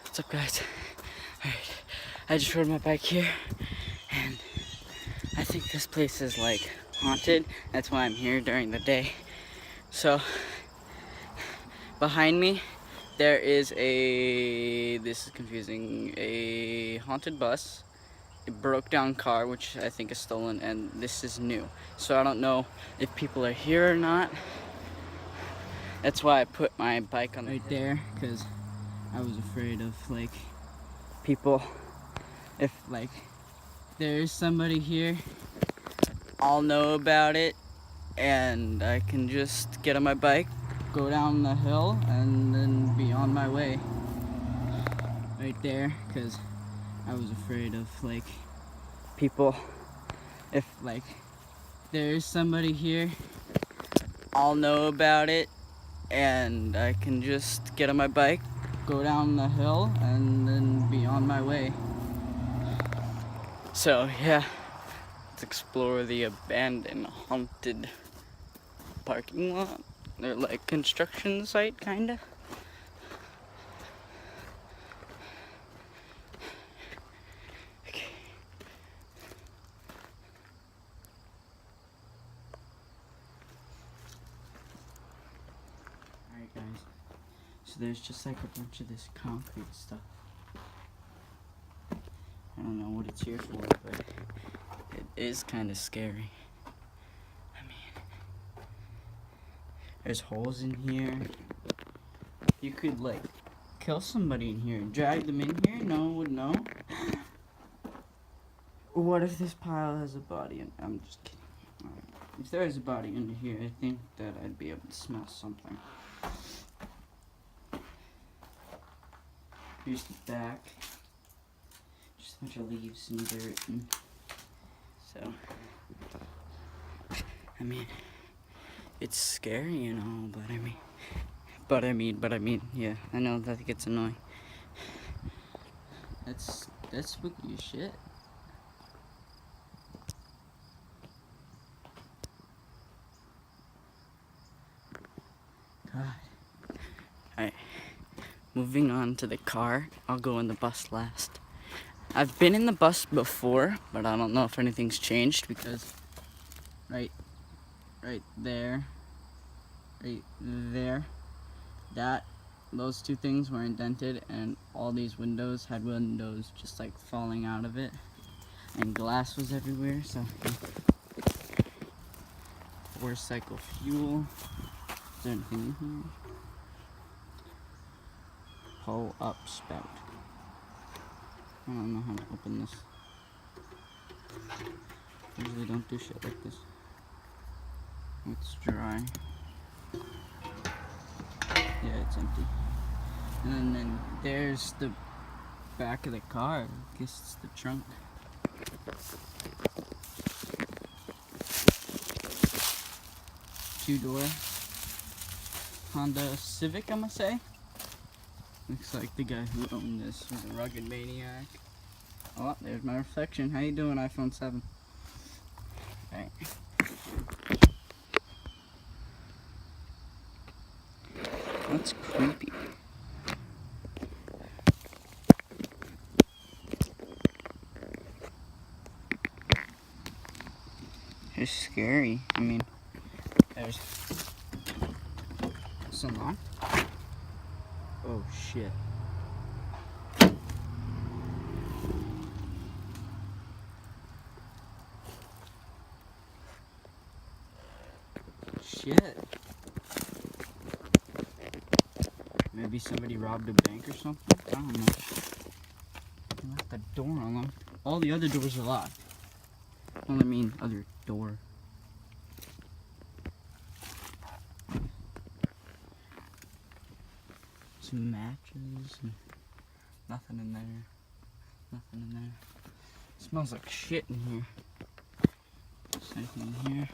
What's up, guys? Alright, I just rode my bike here, and I think this place is like haunted. That's why I'm here during the day. So, behind me, there is this is confusing, a haunted bus, a broke down car, which I think is stolen, and this is new. So I don't know if people are here or not. That's why I put my bike on right there, because I was afraid of like people. If like there's somebody here, I'll know about it, and I can just get on my bike, go down the hill, and then be on my way. Right there, because I was afraid of like people. If like there's somebody here, I'll know about it, and I can just get on my bike, go down the hill, and then be on my way. So yeah, let's explore the abandoned haunted parking lot. They're like construction site, kinda. Okay. Alright, guys. So there's just like a bunch of this concrete stuff. I don't know what it's here for, but it is kind of scary. I mean, there's holes in here. You could like kill somebody in here, drag them in here, no one would know. What if this pile has a body in? I'm just kidding. Alright. If there is a body under here, I think that I'd be able to smell something. Here's the back. Just a bunch of leaves and dirt, and so I mean, it's scary, you know, but I mean, yeah, I know that gets annoying. That's spooky as shit. God. Alright, moving on to the car. I'll go in the bus last. I've been in the bus before, but I don't know if anything's changed, because right there, those two things were indented, and all these windows had windows just like falling out of it, and glass was everywhere. So 4-cycle fuel. Is there anything in here? Pull up spout. I don't know how to open this. Usually don't do shit like this. It's dry. Yeah, it's empty. And then there's the back of the car. I guess it's the trunk. Two-door Honda Civic, I'm gonna say. Looks like the guy who owned this was a rugged maniac. Oh, there's my reflection. How you doing, iPhone 7? Alright. That's creepy. It's scary. I mean, there's some on. Oh shit. Shit. Maybe somebody robbed a bank or something? I don't know. They left the door unlocked. All the other doors are locked. Well, I mean, other door. Some matches and nothing in there. Nothing in there. It smells like shit in here. Is there anything in here?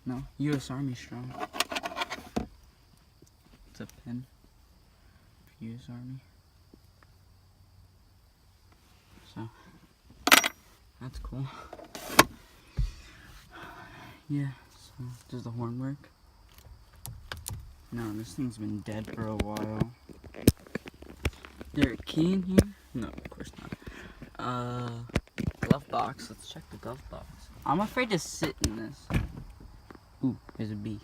No. U.S. Army strong. It's a pin for U.S. Army. So that's cool. Yeah. So does the horn work? No, this thing's been dead for a while. there a key in here? No, of course not. Glove box. Let's check the glove box. I'm afraid to sit in this. Ooh, there's a bee.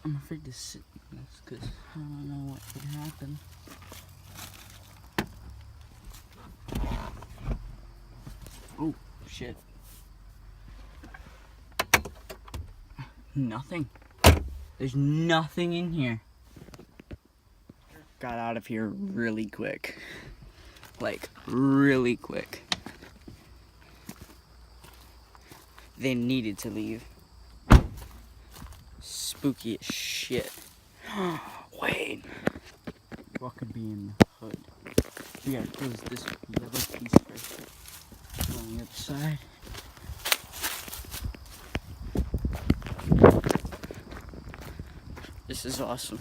I'm afraid to sit in this because I don't know what could happen. Oh, shit. Nothing. There's nothing in here. Got out of here really quick. Like, really quick. They needed to leave. Spooky as shit. Wait. What could be in the hood? We gotta close this yellow piece first. On the other side. This is awesome.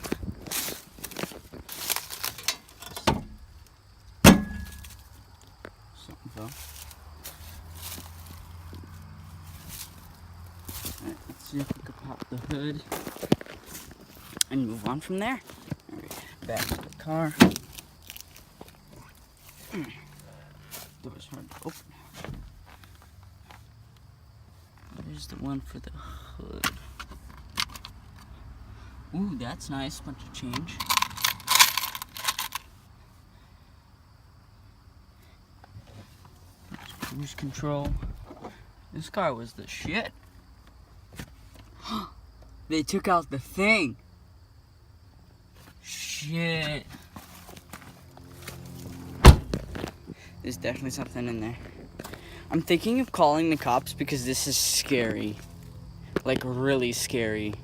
Something fell. Alright, let's see if we can pop the hood and move on from there. Alright, back to the car. Door's hard to open. There's the one for the hood. Ooh, that's nice. Bunch of change. Cruise control. This car was the shit. They took out the thing. Shit. There's definitely something in there. I'm thinking of calling the cops because this is scary. Like, really scary.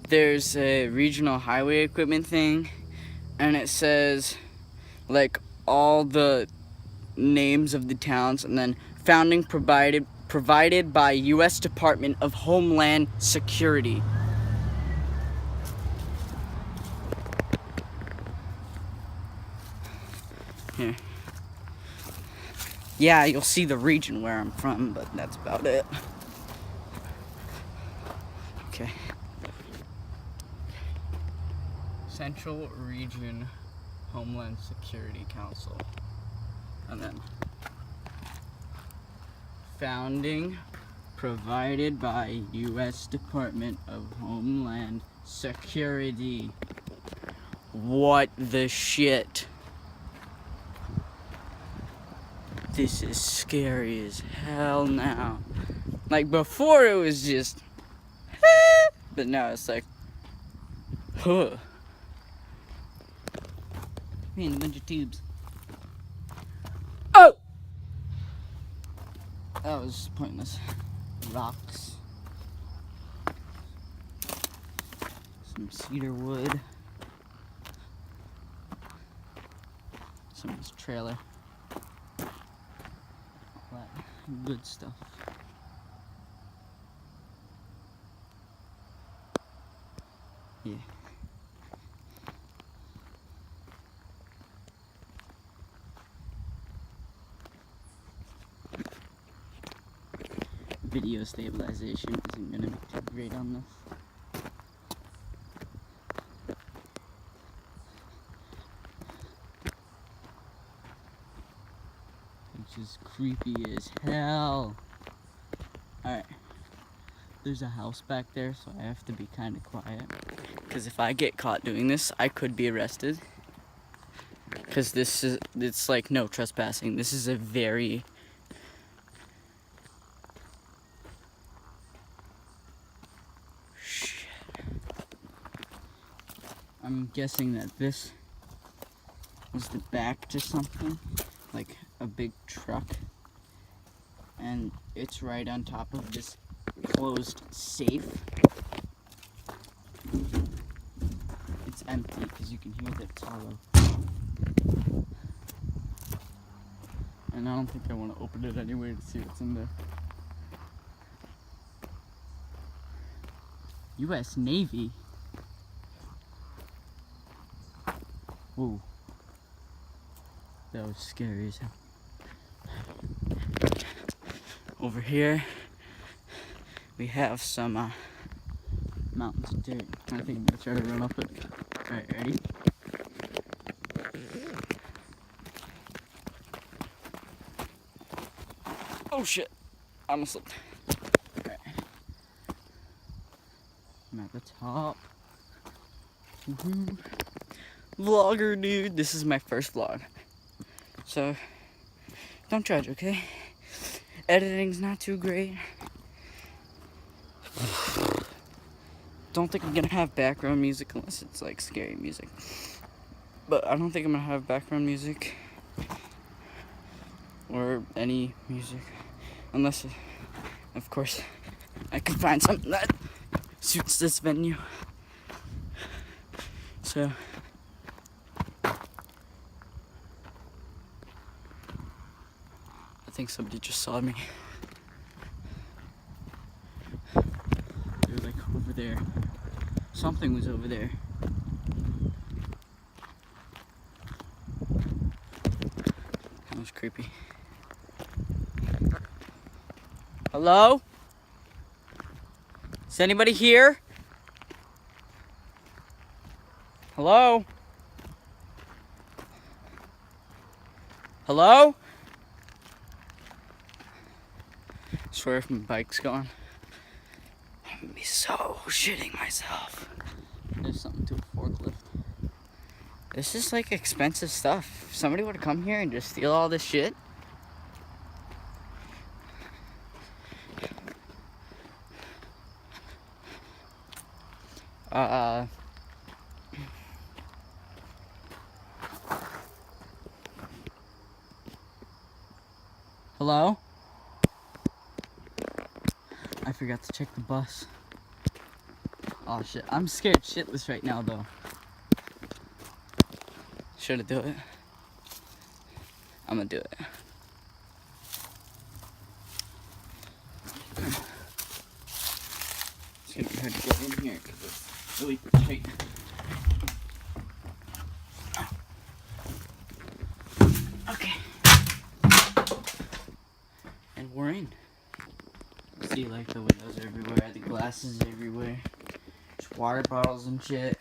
There's a regional highway equipment thing, and it says, like, all the names of the towns, and then founding provided by U.S. Department of Homeland Security. Here. Yeah, you'll see the region where I'm from, but that's about it. Okay. Central Region Homeland Security Council. And then founding provided by U.S. Department of Homeland Security. What the shit? This is scary as hell now. Like, before it was just but now it's like, huh. Man, a bunch of tubes. Oh! That was pointless. Rocks. Some cedar wood. Someone's trailer. All that good stuff. Yeah. Video stabilization isn't gonna be too great on this. Which is creepy as hell. Alright. There's a house back there, so I have to be kind of quiet. Because if I get caught doing this, I could be arrested. Because it's like no trespassing. This is a very... Shit. I'm guessing that this was the back to something. Like a big truck. And it's right on top of this closed safe. It's empty because you can hear that it's hollow. And I don't think I want to open it anyway to see what's in there. U.S. Navy? Whoa. That was scary as hell. Over here, we have some mountains of dirt. I think I'm gonna try to run up it. Alright, ready? Oh shit, I almost slipped. Alright. I'm at the top. Vlogger, dude. This is my first vlog. So, don't judge, okay? Editing's not too great. Don't think I'm gonna have background music unless it's like scary music. But I don't think I'm gonna have background music or any music unless, of course, I can find something that suits this venue. So, I think somebody just saw me. They were like over there. Something was over there. That was creepy. Hello? Is anybody here? Hello? Hello? I swear if my bike's gone, I'm gonna be so shitting myself. There's something to a forklift. This is like expensive stuff. If somebody would come here and just steal all this shit. Hello? I forgot to check the bus. Oh shit, I'm scared shitless right now though. Should I do it? I'm gonna do it. It's gonna be hard to get in here because it's really tight. Okay. And we're in. See, like, the windows everywhere, the glasses everywhere. There's water bottles and shit.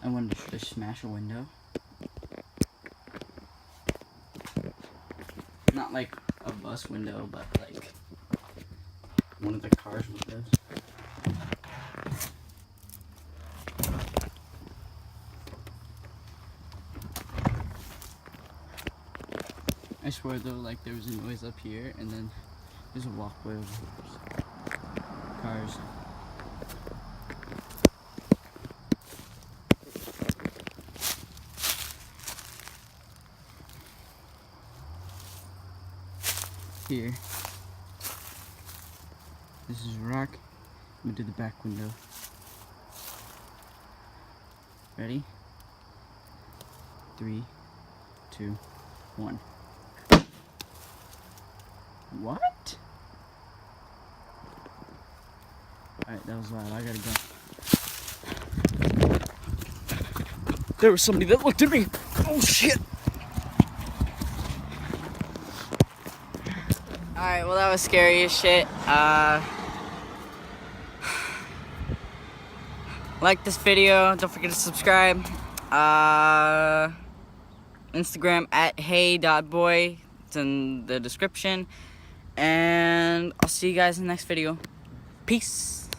I wonder, should I smash a window? Not like a bus window, but like one of the car's windows. I swear though, like there was a noise up here, and then there's a walkway over cars. Here. This is rock. I'm gonna do the back window. Ready? 3, 2, 1. What? Alright, that was loud. I gotta go. There was somebody that looked at me. Oh shit. Alright, well that was scary as shit. Like this video, don't forget to subscribe. Instagram at hey.boy, it's in the description. And I'll see you guys in the next video. Peace.